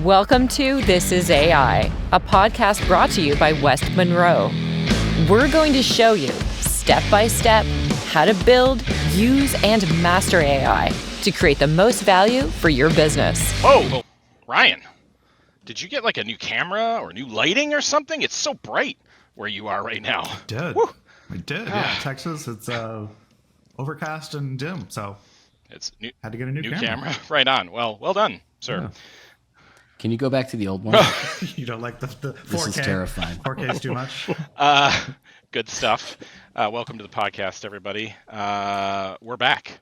Welcome to This is AI, a podcast brought to you by West Monroe. We're going to show you, step by step, how to build, use, and master AI to create the most value for your business. Oh, Ryan, did you get like a new camera or new lighting or something? It's so bright where you are right now. I did. Woo. We did. Yeah, Texas, it's overcast and dim, so it's new, had to get a new camera. Right on. Well done, sir. Yeah. Can you go back to the old one? You don't like the 4K? This is terrifying. 4K is too much. Good stuff. Welcome to the podcast, everybody. We're back.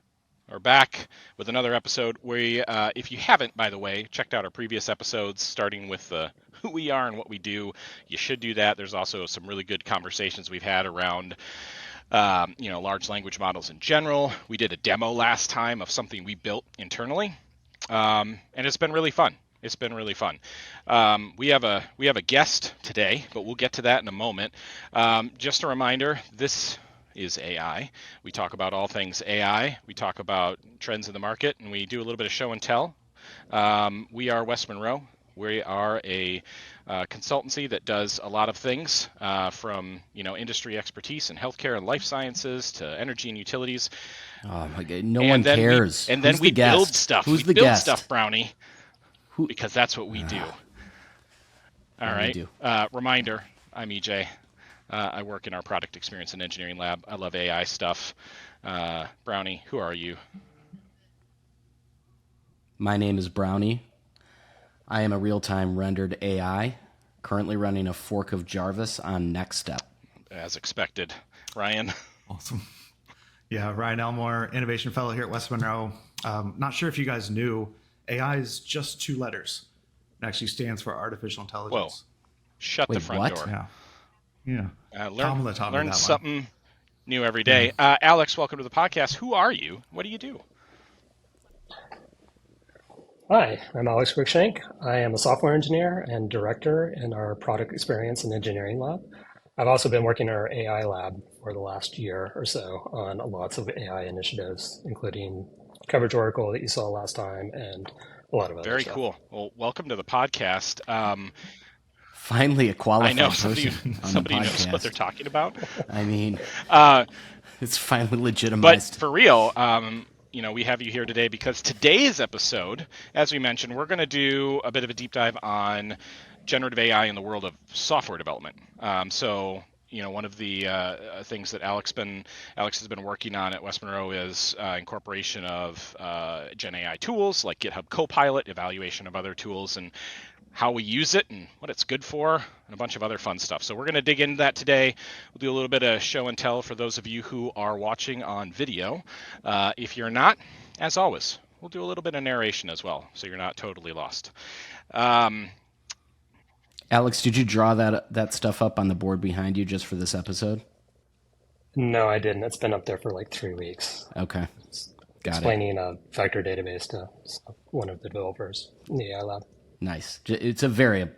We're back with another episode. We, if you haven't, by the way, checked out our previous episodes, starting with who we are and what we do, you should do that. There's also some really good conversations we've had around large language models in general. We did a demo last time of something we built internally, and it's been really fun. It's been really fun. We have a guest today, but we'll get to that in a moment. Just a reminder, this is AI. We talk about all things AI. We talk about trends in the market, and we do a little bit of show and tell. We are West Monroe. We are a consultancy that does a lot of things, from industry expertise in healthcare and life sciences to energy and utilities. Oh my God, no one cares. Then we build stuff. Who's the build guest? Stuff, Brownie. Because that's what we do. All right. Reminder, I'm EJ. I work in our product experience and engineering lab. I love AI stuff. Brownie, who are you? My name is Brownie. I am a real-time rendered AI, currently running a fork of Jarvis on NextStep. As expected. Ryan? Awesome. Yeah, Ryan Elmore, Innovation Fellow here at West Monroe. Not sure if you guys knew, AI is just 2 letters. It actually stands for artificial intelligence. Whoa. Shut the front door. Yeah. Learn something new every day. Yeah. Alex, welcome to the podcast. Who are you? What do you do? Hi, I'm Alex Cruikshank. I am a software engineer and director in our product experience and engineering lab. I've also been working in our AI lab for the last year or so on lots of AI initiatives, including Coverage Oracle that you saw last time and a lot of other Very stuff. cool. Well, welcome to the podcast. Finally, a qualified I know person somebody knows what they're talking about. I mean, it's finally legitimized. But for real, we have you here today because today's episode, as we mentioned, we're going to do a bit of a deep dive on generative AI in the world of software development. One of the things that Alex has been working on at West Monroe is incorporation of Gen AI tools like GitHub Copilot, evaluation of other tools, and how we use it and what it's good for, and a bunch of other fun stuff. So we're going to dig into that today. We'll do a little bit of show and tell for those of you who are watching on video. If you're not, as always, we'll do a little bit of narration as well, so you're not totally lost. Alex, did you draw that stuff up on the board behind you just for this episode? No, I didn't. It's been up there for like 3 weeks. Okay. Got Explaining a vector database to one of the developers in the AI lab. Nice. It's a very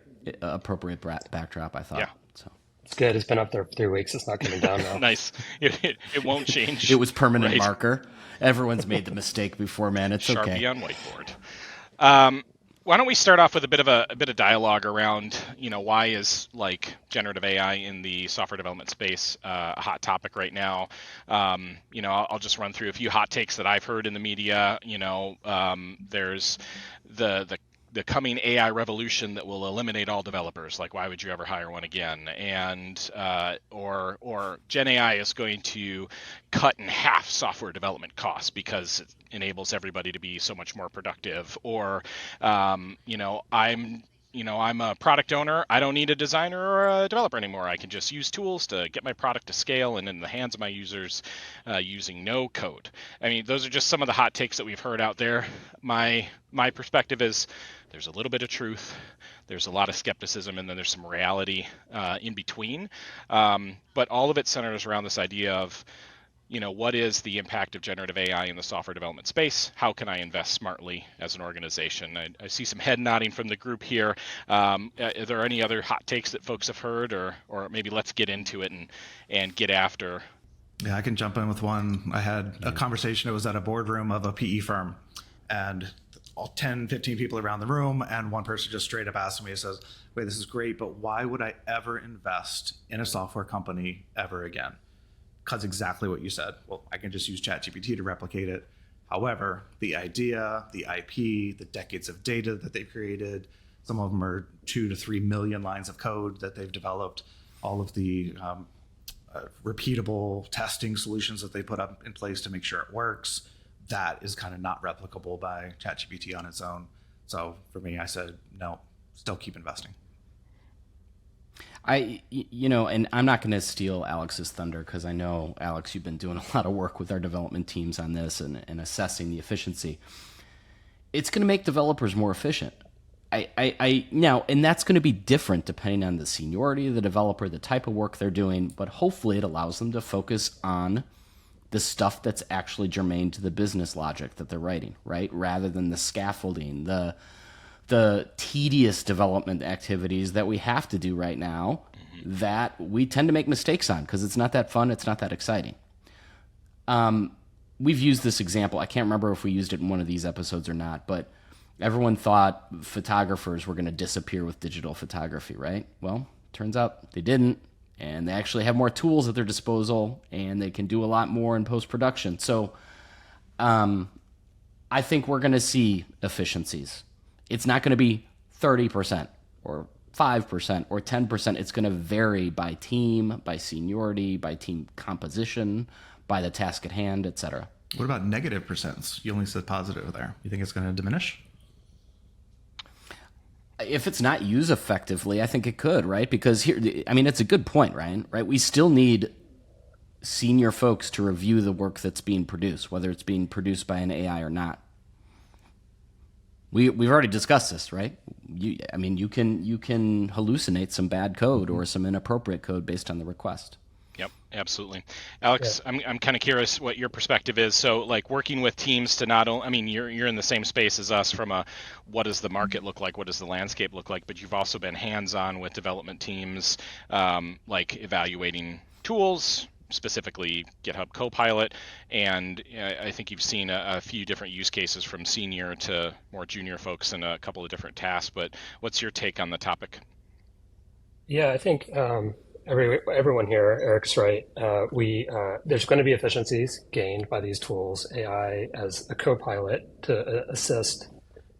appropriate backdrop, I thought. Yeah. So. It's good. It's been up there for 3 weeks. It's not coming down now. Nice. It won't change. It was permanent marker. Everyone's made the mistake before, man. It's Sharpie okay. on whiteboard. Why don't we start off with a bit of dialogue around, why is like generative AI in the software development space a hot topic right now? I'll just run through a few hot takes that I've heard in the media. There's the coming AI revolution that will eliminate all developers. Like, why would you ever hire one again? And or Gen AI is going to cut in half software development costs because it enables everybody to be so much more productive. Or I'm a product owner. I don't need a designer or a developer anymore. I can just use tools to get my product to scale and in the hands of my users using no code. I mean, those are just some of the hot takes that we've heard out there. My perspective is there's a little bit of truth. There's a lot of skepticism, and then there's some reality in between. But all of it centers around this idea of, what is the impact of generative AI in the software development space? How can I invest smartly as an organization? I see some head nodding from the group here. Are there any other hot takes that folks have heard, or maybe let's get into it and get after? Yeah, I can jump in with one. I had a conversation. It was at a boardroom of a PE firm, and all 10, 15 people around the room, and one person just straight up asks me, says, wait, this is great, but why would I ever invest in a software company ever again? Because exactly what you said. Well, I can just use ChatGPT to replicate it. However, the idea, the IP, the decades of data that they've created, some of them are 2 to 3 million lines of code that they've developed, all of the repeatable testing solutions that they put up in place to make sure it works, that is kind of not replicable by ChatGPT on its own. So for me, I said, no, still keep investing. And I'm not going to steal Alex's thunder, because I know, Alex, you've been doing a lot of work with our development teams on this and assessing the efficiency. It's going to make developers more efficient. Now, and that's going to be different depending on the seniority of the developer, the type of work they're doing, but hopefully it allows them to focus on the stuff that's actually germane to the business logic that they're writing, right? Rather than the scaffolding, the tedious development activities that we have to do right now that we tend to make mistakes on because it's not that fun, it's not that exciting. We've used this example. I can't remember if we used it in one of these episodes or not, but everyone thought photographers were going to disappear with digital photography, right? Well, turns out they didn't, and they actually have more tools at their disposal, and they can do a lot more in post-production. So I think we're going to see efficiencies. It's not going to be 30% or 5% or 10%. It's going to vary by team, by seniority, by team composition, by the task at hand, et cetera. What about negative percents? You only said positive there. You think it's going to diminish? If it's not used effectively, I think it could, right? Because here, I mean, it's a good point, Ryan, right? We still need senior folks to review the work that's being produced, whether it's being produced by an AI or not. We've already discussed this, right? You can hallucinate some bad code or some inappropriate code based on the request. Yep, absolutely. Alex, yeah. I'm kind of curious what your perspective is. So, like, working with teams to not only, I mean, you're in the same space as us from a what does the market look like, what does the landscape look like, but you've also been hands-on with development teams, like evaluating tools, specifically GitHub Copilot, and I think you've seen a few different use cases from senior to more junior folks in a couple of different tasks, but what's your take on the topic? Yeah, I think everyone here, Erik's right. There's going to be efficiencies gained by these tools. AI as a co-pilot to assist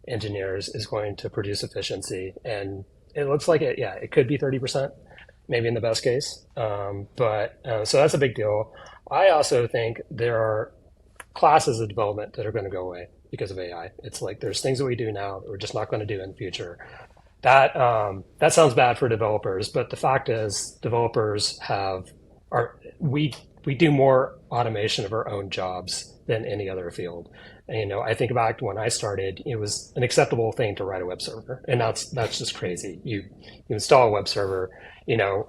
engineers is going to produce efficiency, and it looks like it could be 30%. Maybe in the best case. So that's a big deal. I also think there are classes of development that are going to go away because of AI. It's like there's things that we do now that we're just not going to do in the future. That sounds bad for developers, but the fact is developers we do more automation of our own jobs than any other field. And, I think back to when I started, it was an acceptable thing to write a web server. And that's just crazy. You install a web server,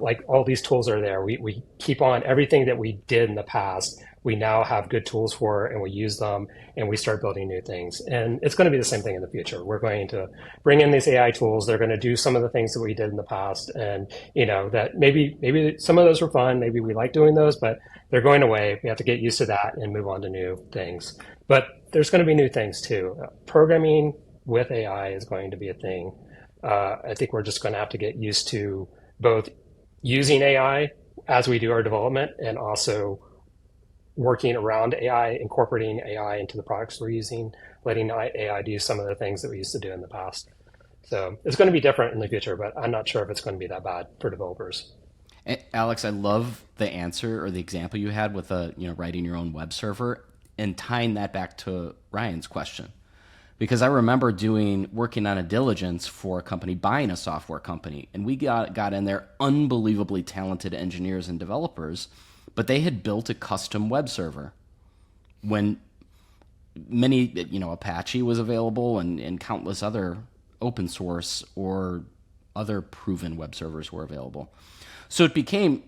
like all these tools are there. We keep on everything that we did in the past. We now have good tools for it and we use them and we start building new things. And it's going to be the same thing in the future. We're going to bring in these AI tools. They're going to do some of the things that we did in the past. And, that maybe some of those were fun. Maybe we like doing those, but they're going away. We have to get used to that and move on to new things. But there's going to be new things too. Programming with AI is going to be a thing. I think we're just going to have to get used to both using AI as we do our development and also working around AI, incorporating AI into the products we're using, letting AI do some of the things that we used to do in the past. So it's going to be different in the future, but I'm not sure if it's going to be that bad for developers. Alex, I love the answer or the example you had with writing your own web server and tying that back to Ryan's question. Because I remember working on a diligence for a company, buying a software company, and we got in there unbelievably talented engineers and developers, but they had built a custom web server when many, Apache was available and countless other open source or other proven web servers were available. So it became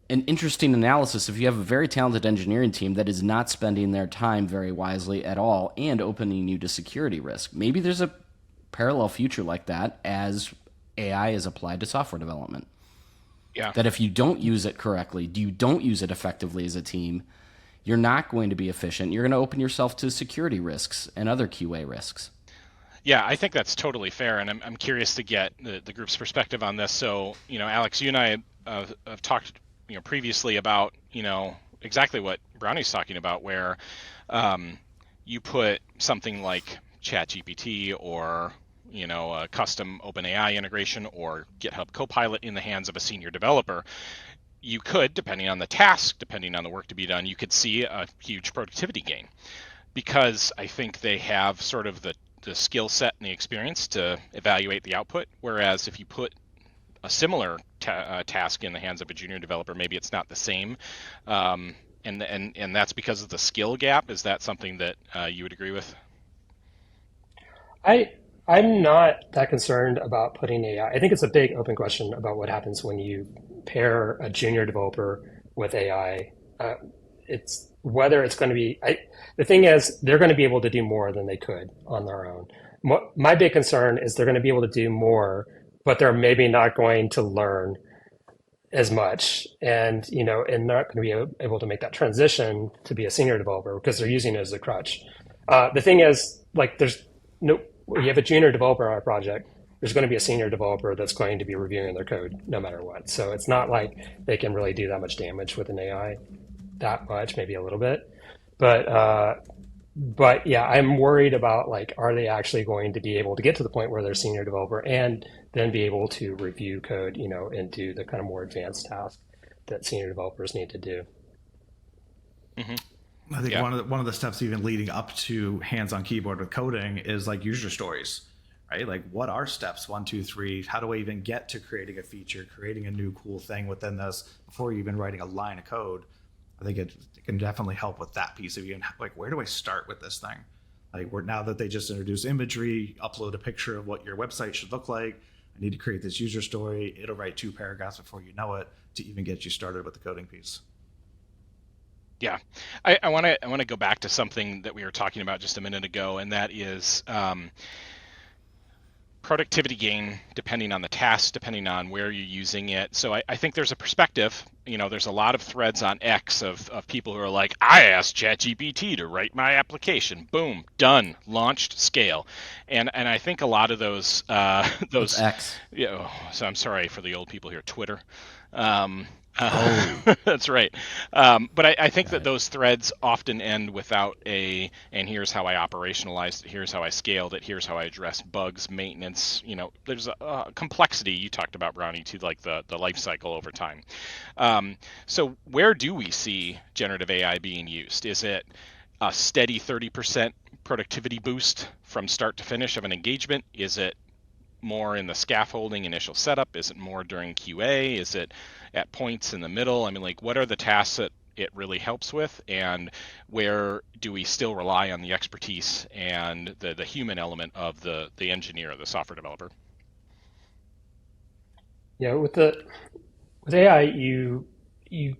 an interesting analysis if you have a very talented engineering team that is not spending their time very wisely at all and opening you to security risk. Maybe there's a parallel future like that as AI is applied to software development. Yeah. That if you don't use it correctly, you don't use it effectively as a team, you're not going to be efficient. You're going to open yourself to security risks and other QA risks. Yeah, I think that's totally fair, and I'm curious to get the group's perspective on this. So, Alex, you and I have talked, previously about, exactly what Brownie's talking about, where you put something like ChatGPT or a custom OpenAI integration or GitHub Copilot in the hands of a senior developer. You could, depending on the task, depending on the work to be done, you could see a huge productivity gain, because I think they have sort of the skill set and the experience to evaluate the output. Whereas if you put a similar task in the hands of a junior developer, maybe it's not the same. And that's because of the skill gap. Is that something that you would agree with? I'm not that concerned about putting AI. I think it's a big open question about what happens when you pair a junior developer with AI. It's whether it's going to be. The thing is, they're going to be able to do more than they could on their own. My big concern is they're going to be able to do more, but they're maybe not going to learn as much, and and not going to be able to make that transition to be a senior developer because they're using it as a crutch. The thing is, like, there's no. You have a junior developer on a project, there's going to be a senior developer that's going to be reviewing their code no matter what. So it's not like they can really do that much damage with an AI, that much, maybe a little bit. But yeah, I'm worried about, like, are they actually going to be able to get to the point where they're a senior developer and then be able to review code, and do the kind of more advanced tasks that senior developers need to do. Mm-hmm. I think one of the steps even leading up to hands-on keyboard with coding is like user stories, right? Like, what are steps 1, 2, 3? How do I even get to creating a feature, creating a new cool thing within this before even writing a line of code? I think it can definitely help with that piece of even, like, where do I start with this thing? Like, now that they just introduced imagery, upload a picture of what your website should look like. I need to create this user story. It'll write 2 paragraphs before you know it to even get you started with the coding piece. Yeah, I want to go back to something that we were talking about just a minute ago, and that is productivity gain depending on the task, depending on where you're using it. So I think there's a perspective. There's a lot of threads on X of people who are like, I asked ChatGPT to write my application. Boom, done, launched, scale. And I think a lot of those What's X? Yeah. So I'm sorry for the old people here. Twitter. Oh. That's right. But I think that those threads often end without and here's how I operationalized it, here's how I scaled it, here's how I address bugs, maintenance. There's a complexity you talked about, Brownie, to like the life cycle over time. So where do we see generative AI being used? Is it a steady 30% productivity boost from start to finish of an engagement? Is it more in the scaffolding initial setup? Is it more during QA? Is it at points in the middle? I mean, like, what are the tasks that it really helps with, and where do we still rely on the expertise and the human element of the engineer or the software developer? Yeah, with AI, you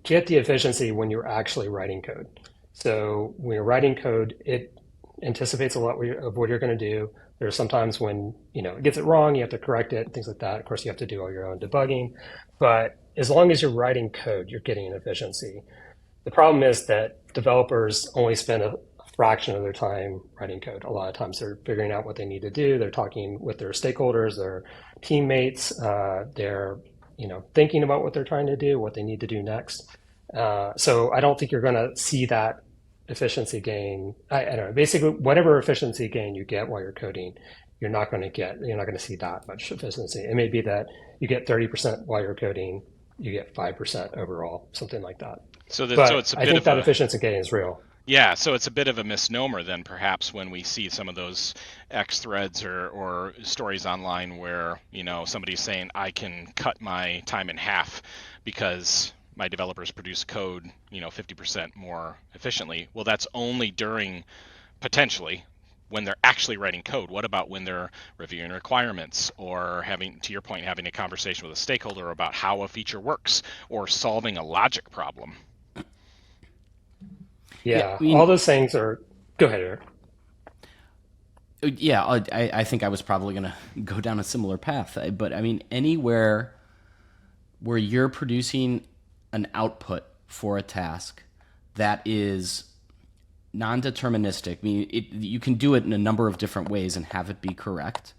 get the efficiency when you're actually writing code. So when you're writing code, it anticipates a lot of what you're going to do. There's sometimes when it gets it wrong, you have to correct it, things like that. Of course, you have to do all your own debugging, but as long as you're writing code, you're getting an efficiency. The problem is that developers only spend a fraction of their time writing code. A lot of times they're figuring out what they need to do. They're talking with their stakeholders, their teammates. They're thinking about what they're trying to do, what they need to do next. So I don't think you're going to see that efficiency gain. I don't know. Basically, whatever efficiency gain you get while you're coding, you're not going to see that much efficiency. It may be that you get 30% while you're coding, you get 5% overall, something like that. So it's a bit I think that efficiency gain is real. Yeah, so it's a bit of a misnomer then, perhaps, when we see some of those X threads or stories online where somebody's saying, I can cut my time in half because my developers produce code 50% more efficiently. Well, that's only during, potentially, when they're actually writing code. What about when they're reviewing requirements or having, to your point, having a conversation with a stakeholder about how a feature works or solving a logic problem? Yeah, all those things are. Go ahead, Eric. Yeah, I think I was probably going to go down a similar path. But I mean, anywhere where you're producing an output for a task that is non-deterministic. I mean, you can do it in a number of different ways and have it be correct.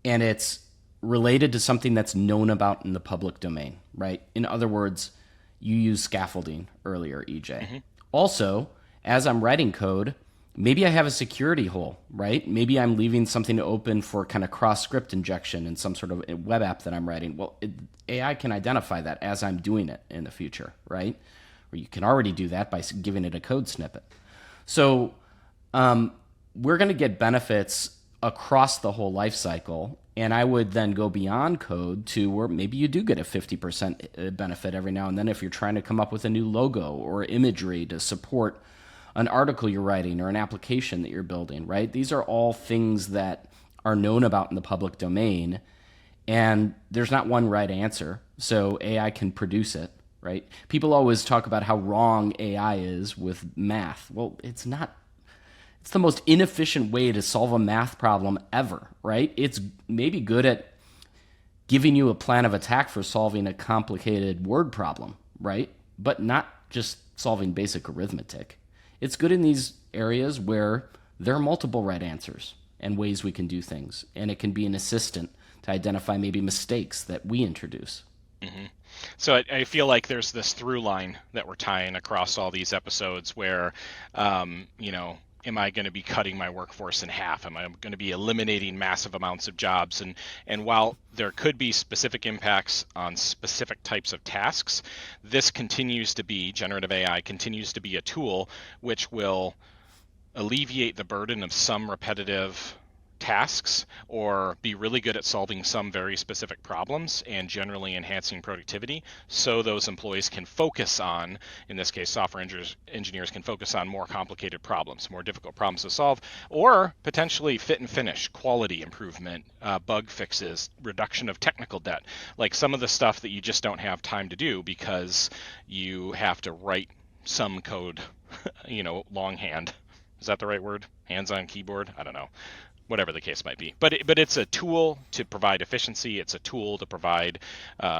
And it's related to something that's known about in the public domain, right? In other words, you use scaffolding earlier, EJ. Mm-hmm. Also, as I'm writing code, maybe I have a security hole, right? Maybe I'm leaving something open for kind of cross-script injection in some sort of web app that I'm writing. Well, AI can identify that as I'm doing it in the future, right? Or you can already do that by giving it a code snippet. So we're going to get benefits across the whole life cycle. And I would then go beyond code to where maybe you do get a 50% benefit every now and then if you're trying to come up with a new logo or imagery to support an article you're writing or an application that you're building, right? These are all things that are known about in the public domain, and there's not one right answer. So AI can produce it, right? People always talk about how wrong AI is with math. Well, it's not. It's the most inefficient way to solve a math problem ever, right? It's maybe good at giving you a plan of attack for solving a complicated word problem, right? But not just solving basic arithmetic. It's good in these areas where there are multiple right answers and ways we can do things. And it can be an assistant to identify maybe mistakes that we introduce. Mm-hmm. So I feel like there's this through line that we're tying across all these episodes where, am I going to be cutting my workforce in half? Am I going to be eliminating massive amounts of jobs? And while there could be specific impacts on specific types of tasks, this continues to be, generative AI continues to be a tool which will alleviate the burden of some repetitive tasks or be really good at solving some very specific problems and generally enhancing productivity, so those employees can focus on, in this case, software engineers can focus on more complicated problems, more difficult problems to solve, or potentially fit and finish, quality improvement, bug fixes, reduction of technical debt, like some of the stuff that you just don't have time to do because you have to write some code, longhand. Is that the right word? Hands on keyboard? I don't know. Whatever the case might be. But it's a tool to provide efficiency. It's a tool to provide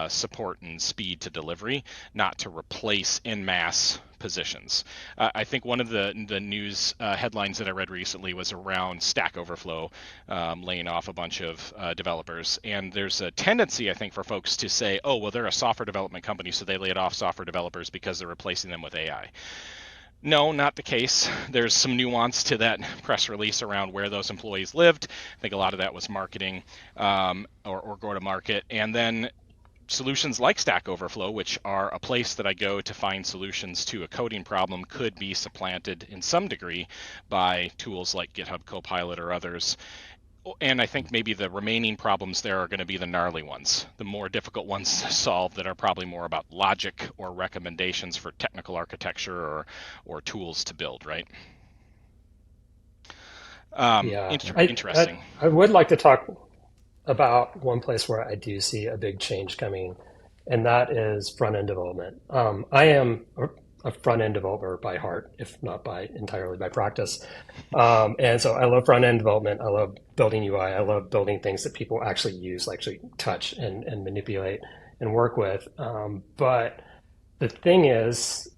support and speed to delivery, not to replace en masse positions. I think one of the news headlines that I read recently was around Stack Overflow laying off a bunch of developers. And there's a tendency, I think, for folks to say, oh, well, they're a software development company, so they laid off software developers because they're replacing them with AI. No, not the case. There's some nuance to that press release around where those employees lived. I think a lot of that was marketing or go-to-market. And then solutions like Stack Overflow, which are a place that I go to find solutions to a coding problem, could be supplanted in some degree by tools like GitHub Copilot or others. And I think maybe the remaining problems there are going to be the gnarly ones, the more difficult ones to solve that are probably more about logic or recommendations for technical architecture or tools to build, right? Interesting. I would like to talk about one place where I do see a big change coming, and that is front-end development. I am a front-end developer by heart, if not entirely by practice. And so I love front-end development. I love building UI. I love building things that people actually use, actually touch and manipulate and work with. But the thing is,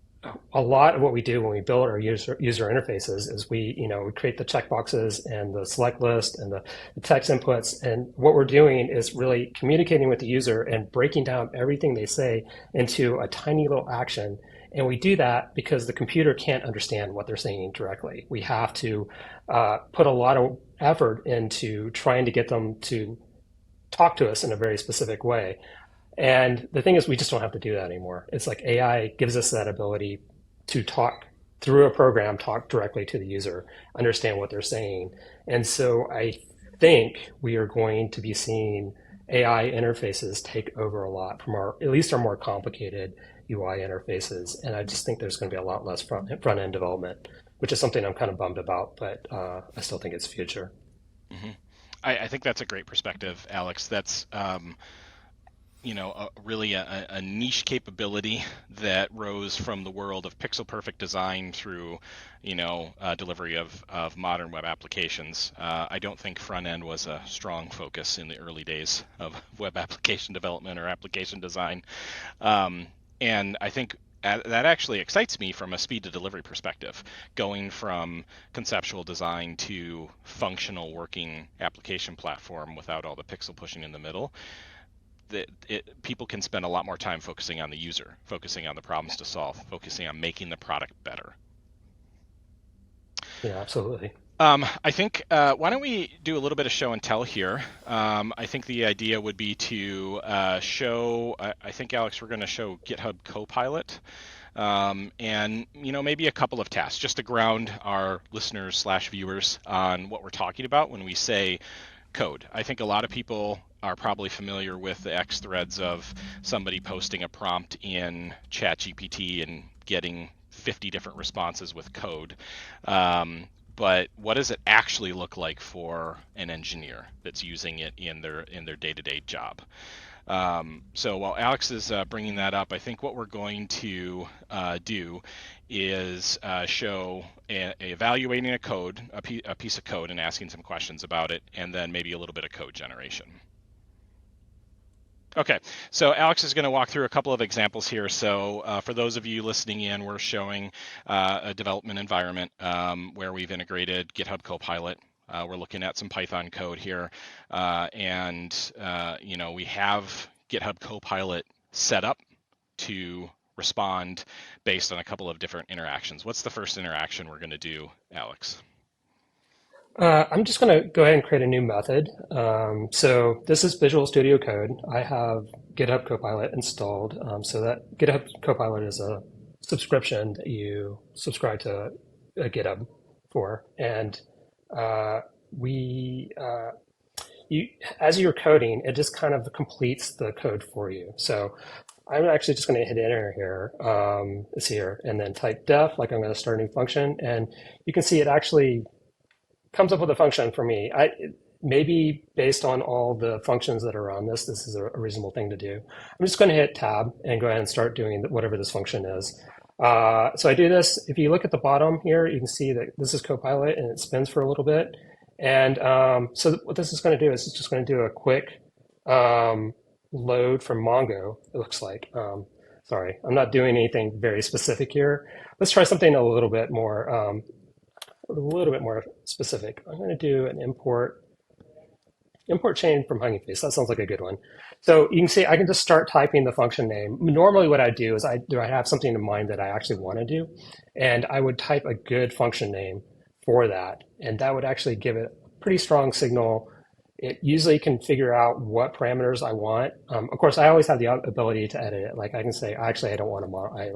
a lot of what we do when we build our user interfaces is we create the checkboxes and the select list and the text inputs. And what we're doing is really communicating with the user and breaking down everything they say into a tiny little action. And we do that because the computer can't understand what they're saying directly. We have to put a lot of effort into trying to get them to talk to us in a very specific way. And the thing is, we just don't have to do that anymore. It's like AI gives us that ability to talk through a program, talk directly to the user, understand what they're saying. And so I think we are going to be seeing AI interfaces take over a lot from at least our more complicated UI interfaces. And I just think there's going to be a lot less front-end development, which is something I'm kind of bummed about, but I still think it's future. Mm-hmm. I think that's a great perspective, Alex. That's really a niche capability that rose from the world of pixel perfect design through, delivery of modern web applications. I don't think front end was a strong focus in the early days of web application development or application design. And I think that actually excites me from a speed to delivery perspective, going from conceptual design to functional working application platform without all the pixel pushing in the middle. People can spend a lot more time focusing on the user, focusing on the problems to solve, focusing on making the product better. Yeah, absolutely. I think, why don't we do a little bit of show and tell here? I think the idea would be to show, I think, Alex, we're going to show GitHub Copilot, and maybe a couple of tasks just to ground our listeners/viewers on what we're talking about when we say code. I think a lot of people are probably familiar with the X threads of somebody posting a prompt in ChatGPT and getting 50 different responses with code. But what does it actually look like for an engineer that's using it in their day-to-day job? So while Alex is bringing that up, I think what we're going to do is show evaluating a piece of code and asking some questions about it, and then maybe a little bit of code generation. Okay, so Alex is going to walk through a couple of examples here. So for those of you listening in, we're showing a development environment where we've integrated GitHub Copilot. We're looking at some Python code here, and we have GitHub Copilot set up to respond based on a couple of different interactions. What's the first interaction we're going to do, Alex? I'm just going to go ahead and create a new method. So this is Visual Studio Code. I have GitHub Copilot installed. So that GitHub Copilot is a subscription that you subscribe to GitHub for. And as you're coding, it just kind of completes the code for you. So I'm actually just going to hit enter here. It's here, and then type def, like I'm going to start a new function. And you can see it actually comes up with a function for me. Maybe based on all the functions that are on this is a reasonable thing to do. I'm just going to hit tab and go ahead and start doing whatever this function is. So I do this. If you look at the bottom here, you can see that this is Copilot and it spins for a little bit. And so what this is going to do is it's just going to do a quick load from Mongo, it looks like. Sorry, I'm not doing anything very specific here. Let's try something a little bit more specific. I'm going to do an import chain from Hugging Face. That sounds like a good one. So you can see I can just start typing the function name. Normally what I do is I have something in mind that I actually want to do, and I would type a good function name for that, and that would actually give it a pretty strong signal. It usually can figure out what parameters I want. Of course, I always have the ability to edit it. Like I can say, actually, I don't want a model. I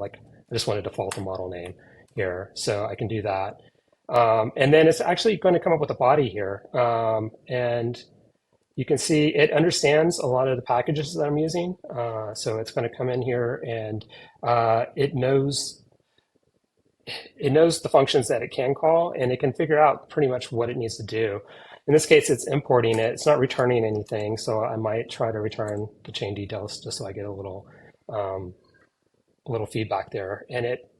just want to default the model name here, so I can do that. And then it's actually going to come up with a body here. And you can see it understands a lot of the packages that I'm using. So it's going to come in here and it knows the functions that it can call, and it can figure out pretty much what it needs to do. In this case, it's importing it. It's not returning anything. So I might try to return the chain details just so I get a little feedback there. And it,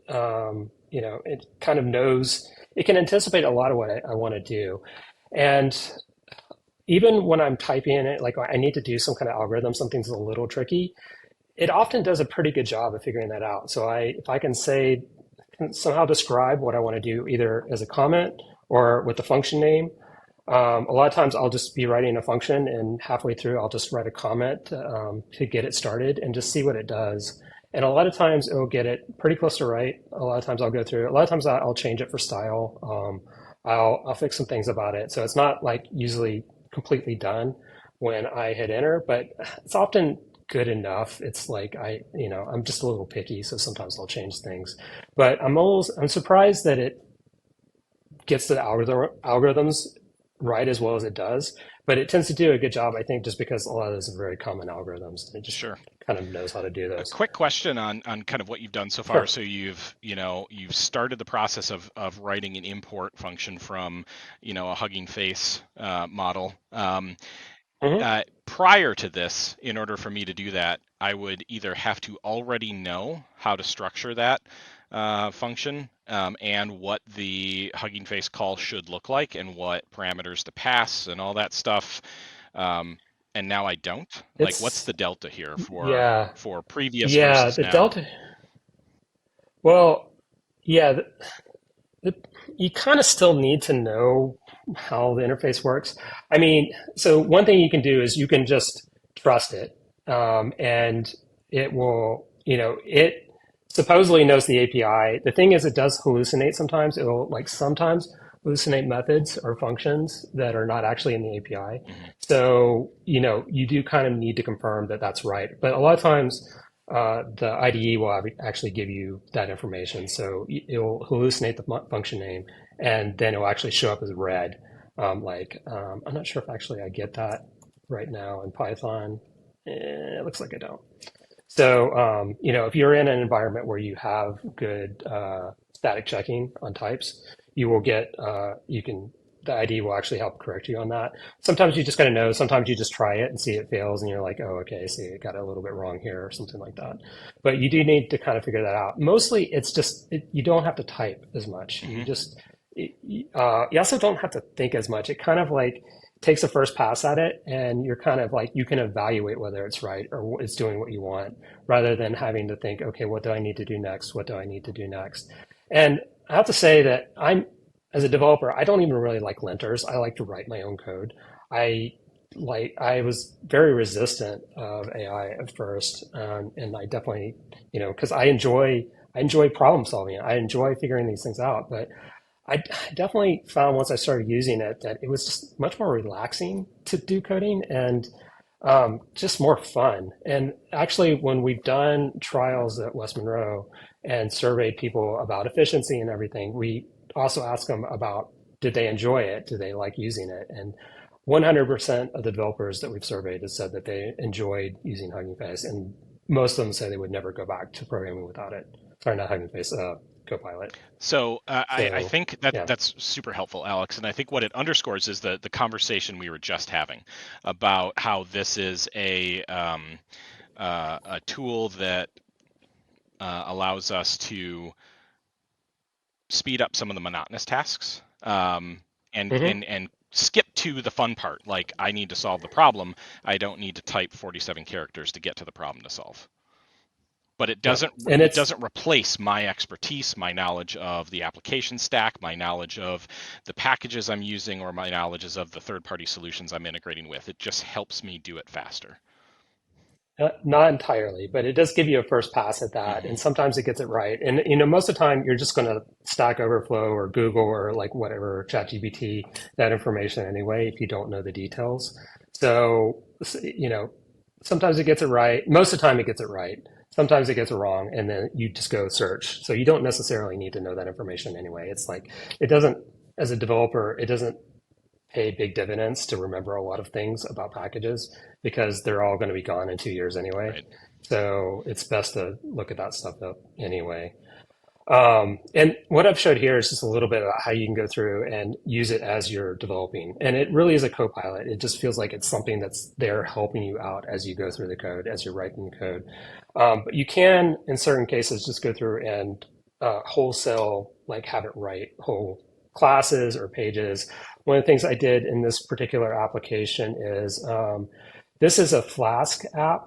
it kind of knows, it can anticipate a lot of what I want to do. And even when I'm typing in it, like I need to do some kind of algorithm, something's a little tricky, it often does a pretty good job of figuring that out. So if I can somehow describe what I want to do either as a comment or with the function name, a lot of times I'll just be writing a function and halfway through I'll just write a comment to get it started and just see what it does. And a lot of times it will get it pretty close to right. A lot of times I'll go through it. A lot of times I'll change it for style. I'll fix some things about it. So it's not like usually completely done when I hit enter, but it's often good enough. It's like I'm just a little picky, so sometimes I'll change things. But I'm surprised that it gets the algorithms right as well as it does. But it tends to do a good job, I think, just because a lot of those are very common algorithms. It just kind of knows how to do those. A quick question on kind of what you've done so far. Sure. So you've started the process of writing an import function from a Hugging Face model. Prior to this, in order for me to do that, I would either have to already know how to structure that function and what the Hugging Face call should look like and what parameters to pass and all that stuff. And now I don't. What's the delta here for previous versus the now? delta. Well, yeah, you kind of still need to know how the interface works. I mean, so one thing you can do is you can just trust it, and it will, it supposedly knows the API. The thing is, it does hallucinate sometimes. It'll like sometimes hallucinate methods or functions that are not actually in the API. So, you do kind of need to confirm that that's right. But a lot of times, the IDE will actually give you that information. So it will hallucinate the function name, and then it will actually show up as red. I'm not sure if actually I get that right now in Python. It looks like I don't. So, if you're in an environment where you have good static checking on types, you will get, the ID will actually help correct you on that. Sometimes you just got to know, sometimes you just try it and see it fails and you're like, oh, okay, see, it got a little bit wrong here or something like that. But you do need to kind of figure that out. Mostly it's just, you don't have to type as much. You just, you also don't have to think as much. It kind of like takes a first pass at it, and you're kind of like, you can evaluate whether it's right or it's doing what you want, rather than having to think, okay, what do I need to do next? What do I need to do next? And I have to say that as a developer, I don't even really like linters. I like to write my own code. I was very resistant of AI at first, and I definitely, because I enjoy problem solving. I enjoy figuring these things out, but I definitely found once I started using it that it was just much more relaxing to do coding and just more fun. And actually, when we've done trials at West Monroe and surveyed people about efficiency and everything, we also ask them about, did they enjoy it? Do they like using it? And 100% of the developers that we've surveyed have said that they enjoyed using Hugging Face, and most of them say they would never go back to programming without it. Sorry, not Hugging Face, Copilot. So I think yeah. that's super helpful, Alex. And I think what it underscores is the conversation we were just having about how this is a tool that allows us to speed up some of the monotonous tasks and skip to the fun part. Like, I need to solve the problem. I don't need to type 47 characters to get to the problem to solve. But it doesn't replace my expertise, my knowledge of the application stack, my knowledge of the packages I'm using, or my knowledge of the third-party solutions I'm integrating with. It just helps me do it faster. Not entirely, but it does give you a first pass at that. And sometimes it gets it right. And, most of the time you're just going to Stack Overflow or Google or like whatever, ChatGPT, that information anyway, if you don't know the details. So, sometimes it gets it right. Most of the time it gets it right. Sometimes it gets it wrong, and then you just go search. So you don't necessarily need to know that information anyway. It's like, it doesn't, as a developer, it doesn't pay big dividends to remember a lot of things about packages because they're all going to be gone in 2 years anyway. Right. So it's best to look at that stuff up anyway. And what I've showed here is just a little bit about how you can go through and use it as you're developing. And it really is a co-pilot. It just feels like it's something that's there helping you out as you go through the code, as you're writing the code. But you can, in certain cases, just go through and wholesale, like have it write whole classes or pages. One of the things I did in this particular application is this is a Flask app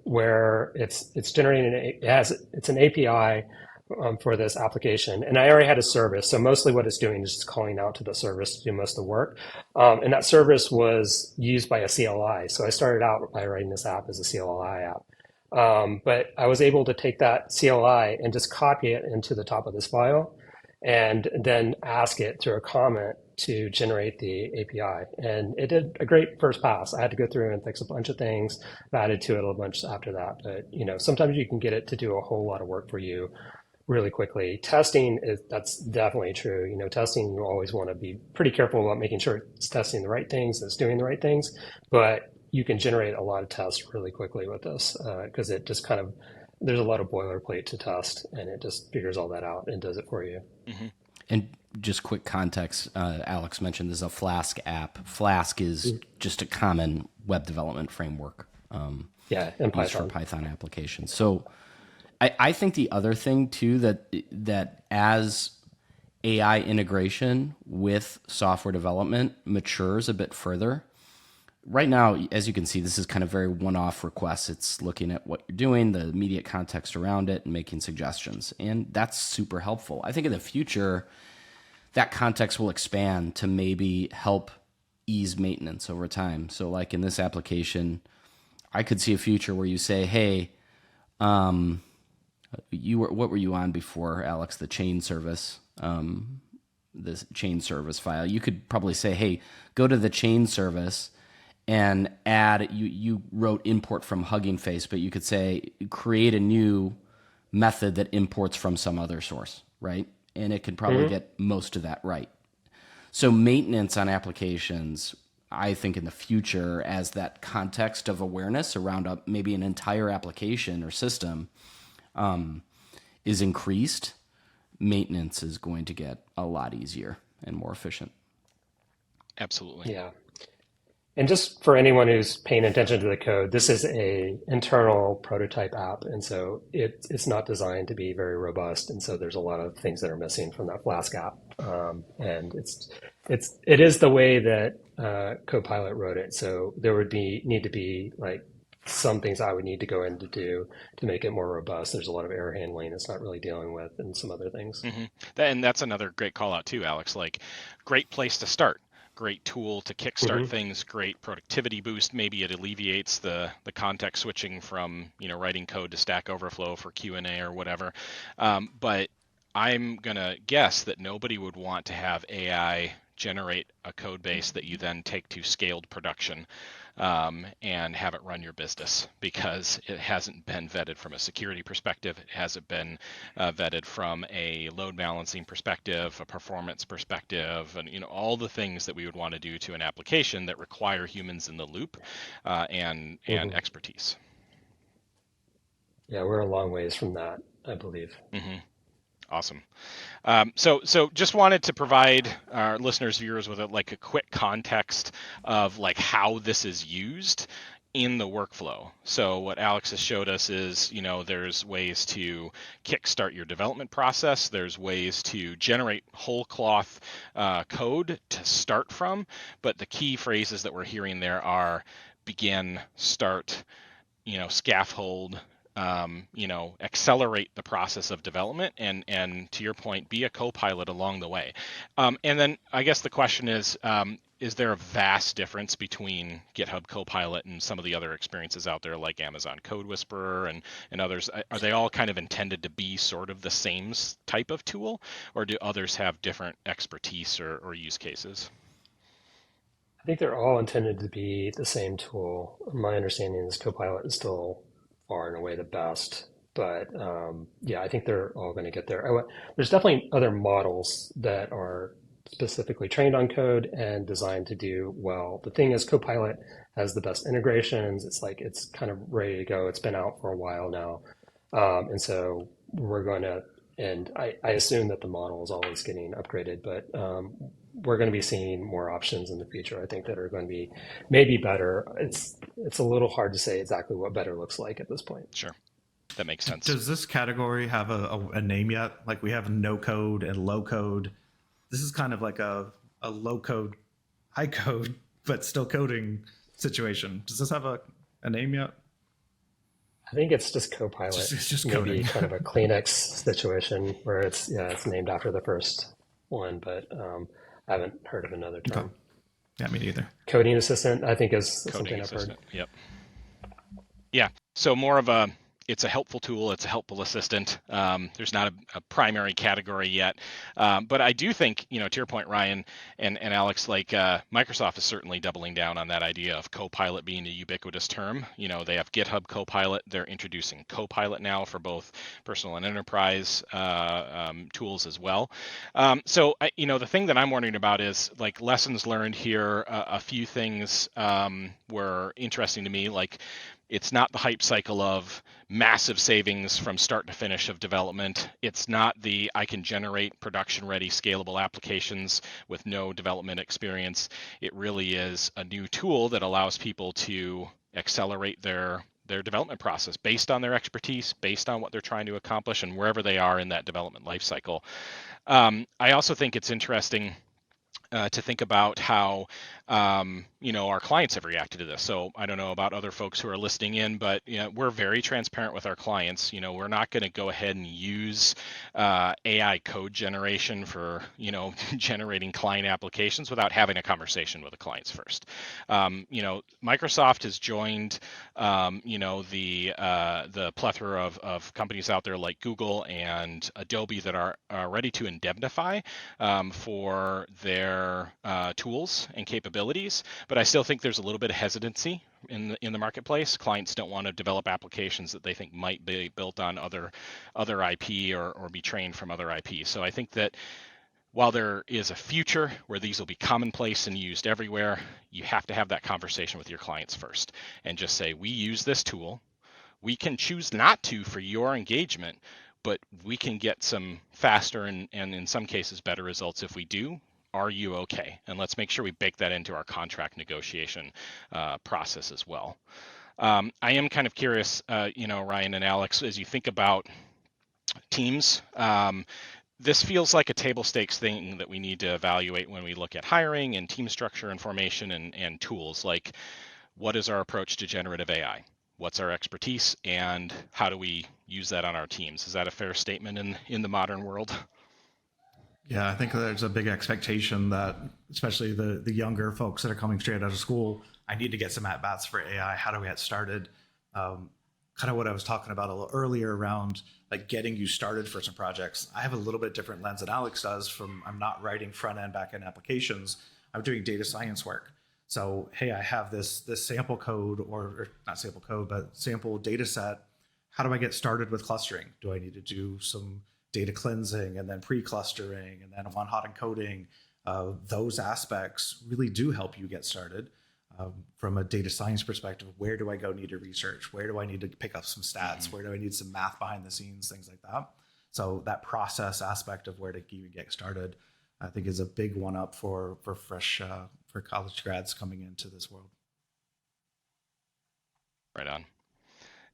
where it's generating it's an API for this application, and I already had a service. So mostly what it's doing is just calling out to the service to do most of the work. And that service was used by a CLI. So I started out by writing this app as a CLI app. But I was able to take that CLI and just copy it into the top of this file and then ask it through a comment to generate the API. And it did a great first pass. I had to go through and fix a bunch of things. I added to it a bunch after that. But, sometimes you can get it to do a whole lot of work for you really quickly. Testing, that's definitely true. Testing, you always want to be pretty careful about making sure it's testing the right things, it's doing the right things. But you can generate a lot of tests really quickly with this because it just kind of, there's a lot of boilerplate to test, and it just figures all that out and does it for you. Mm-hmm. And just quick context, Alex mentioned this is a Flask app. Flask is just a common web development framework. And Python. For Python applications. So I think the other thing too, that as AI integration with software development matures a bit further, right now, as you can see, this is kind of very one-off requests. It's looking at what you're doing, the immediate context around it, and making suggestions. And that's super helpful. I think in the future, that context will expand to maybe help ease maintenance over time. So like in this application, I could see a future where you say, hey, what were you on before, Alex? The chain service, this chain service file. You could probably say, hey, go to the chain service and add, you wrote import from Hugging Face, but you could say, create a new method that imports from some other source, right? And it could probably get most of that right. So maintenance on applications, I think in the future, as that context of awareness around maybe an entire application or system is increased, maintenance is going to get a lot easier and more efficient. Absolutely. Yeah. And just for anyone who's paying attention to the code, this is a internal prototype app, and so it's not designed to be very robust, and so there's a lot of things that are missing from that Flask app. And it is the way that Copilot wrote it. So there would need to be like some things I would need to go in to do to make it more robust. There's a lot of error handling it's not really dealing with, and some other things. Mm-hmm. And that's another great call out too, Alex. Like, great place to start. Great tool to kickstart things, great productivity boost. Maybe it alleviates the context switching from, writing code to Stack Overflow for Q&A or whatever. But I'm going to guess that nobody would want to have AI generate a code base that you then take to scaled production and have it run your business, because it hasn't been vetted from a security perspective. It hasn't been vetted from a load balancing perspective, a performance perspective, and all the things that we would want to do to an application that require humans in the loop and expertise. Yeah, we're a long ways from that, I believe. Awesome. So just wanted to provide our listeners, viewers with a quick context of how this is used in the workflow. So what Alex has showed us is, there's ways to kickstart your development process. There's ways to generate whole cloth code to start from. But the key phrases that we're hearing there are begin, start, scaffold, accelerate the process of development, and to your point, be a co-pilot along the way. And then I guess the question is there a vast difference between GitHub Copilot and some of the other experiences out there like Amazon Code Whisperer and others? Are they all kind of intended to be sort of the same type of tool, or do others have different expertise or use cases? I think they're all intended to be the same tool. My understanding is Copilot is still far and away the best, but I think they're all going to get there. There's definitely other models that are specifically trained on code and designed to do well. The thing is, Copilot has the best integrations. It's kind of ready to go. It's been out for a while now, and so we're going to. And I assume that the model is always getting upgraded, but we're going to be seeing more options in the future, I think, that are going to be maybe better. It's a little hard to say exactly what better looks like at this point. Sure. That makes sense. Does this category have a name yet? Like, we have no code and low code. This is kind of like a low code, high code, but still coding situation. Does this have a name yet? I think it's just Copilot. It's just maybe coding. Kind of a Kleenex situation where it's named after the first one, but I haven't heard of another term. Okay. Yeah, me neither. Coding assistant, I think, is Coding something assistant. I've heard. Yep. Yeah. So more of it's a helpful tool. It's a helpful assistant. There's not a primary category yet. But I do think, to your point, Ryan and Alex, Microsoft is certainly doubling down on that idea of Copilot being a ubiquitous term. They have GitHub Copilot. They're introducing Copilot now for both personal and enterprise tools as well. So, the thing that I'm wondering about is lessons learned here. A few things were interesting to me, it's not the hype cycle of massive savings from start to finish of development. It's not I can generate production-ready scalable applications with no development experience. It really is a new tool that allows people to accelerate their development process based on their expertise, based on what they're trying to accomplish, and wherever they are in that development lifecycle. I also think it's interesting to think about how our clients have reacted to this. So I don't know about other folks who are listening in, but we're very transparent with our clients. We're not going to go ahead and use AI code generation for generating client applications without having a conversation with the clients first. Microsoft has joined the plethora of companies out there like Google and Adobe that are ready to indemnify for their tools and capabilities, but I still think there's a little bit of hesitancy in the marketplace. Clients don't want to develop applications that they think might be built on other IP or be trained from other IP. So I think that while there is a future where these will be commonplace and used everywhere, you have to have that conversation with your clients first and just say, we use this tool. We can choose not to for your engagement, but we can get some faster and in some cases better results if we do. Are you okay? And let's make sure we bake that into our contract negotiation process as well. I am kind of curious, Ryan and Alex, as you think about teams, this feels like a table stakes thing that we need to evaluate when we look at hiring and team structure and formation and tools. Like, what is our approach to generative AI? What's our expertise, and how do we use that on our teams? Is that a fair statement in the modern world? Yeah, I think there's a big expectation that, especially the younger folks that are coming straight out of school, I need to get some at-bats for AI. How do we get started? Kind of what I was talking about a little earlier around like getting you started for some projects. I have a little bit different lens than Alex does. I'm not writing front-end, back-end applications. I'm doing data science work. So, hey, I have this sample code, or not sample code, but sample data set. How do I get started with clustering? Do I need to do some data cleansing and then pre-clustering and then one-hot encoding? Those aspects really do help you get started. From a data science perspective, where do I go need to research? Where do I need to pick up some stats? Where do I need some math behind the scenes, things like that? So that process aspect of where to even get started, I think, is a big one up for college grads coming into this world. Right on.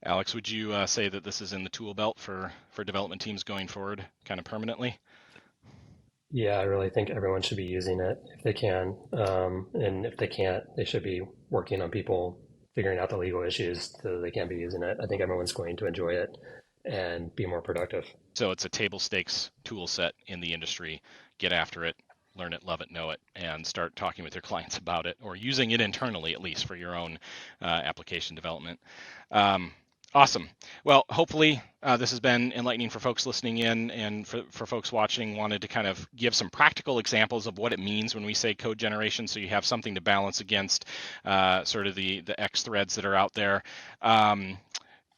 Alex, would you say that this is in the tool belt for development teams going forward kind of permanently? Yeah, I really think everyone should be using it if they can. And if they can't, they should be working on people figuring out the legal issues so they can't be using it. I think everyone's going to enjoy it and be more productive. So it's a table stakes tool set in the industry. Get after it, learn it, love it, know it, and start talking with your clients about it, or using it internally at least for your own application development. Awesome. Well, hopefully this has been enlightening for folks listening in, and for folks watching. Wanted to kind of give some practical examples of what it means when we say code generation, so you have something to balance against sort of the X threads that are out there.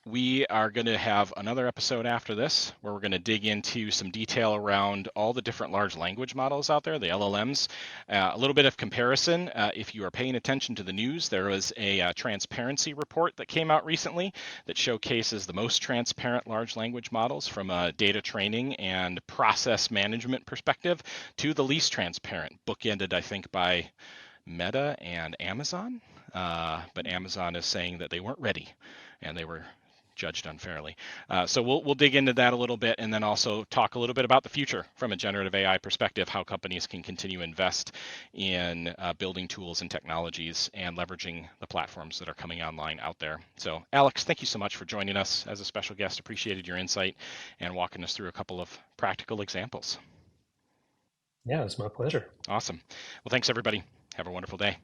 We are going to have another episode after this where we're going to dig into some detail around all the different large language models out there, the LLMs. A little bit of comparison. If you are paying attention to the news, there was a transparency report that came out recently that showcases the most transparent large language models from a data training and process management perspective to the least transparent, bookended, I think, by Meta and Amazon. But Amazon is saying that they weren't ready and they were judged unfairly. So we'll dig into that a little bit, and then also talk a little bit about the future from a generative AI perspective, how companies can continue to invest in building tools and technologies and leveraging the platforms that are coming online out there. So Alex, thank you so much for joining us as a special guest. Appreciated your insight and walking us through a couple of practical examples. Yeah, it was my pleasure. Awesome. Well, thanks everybody. Have a wonderful day.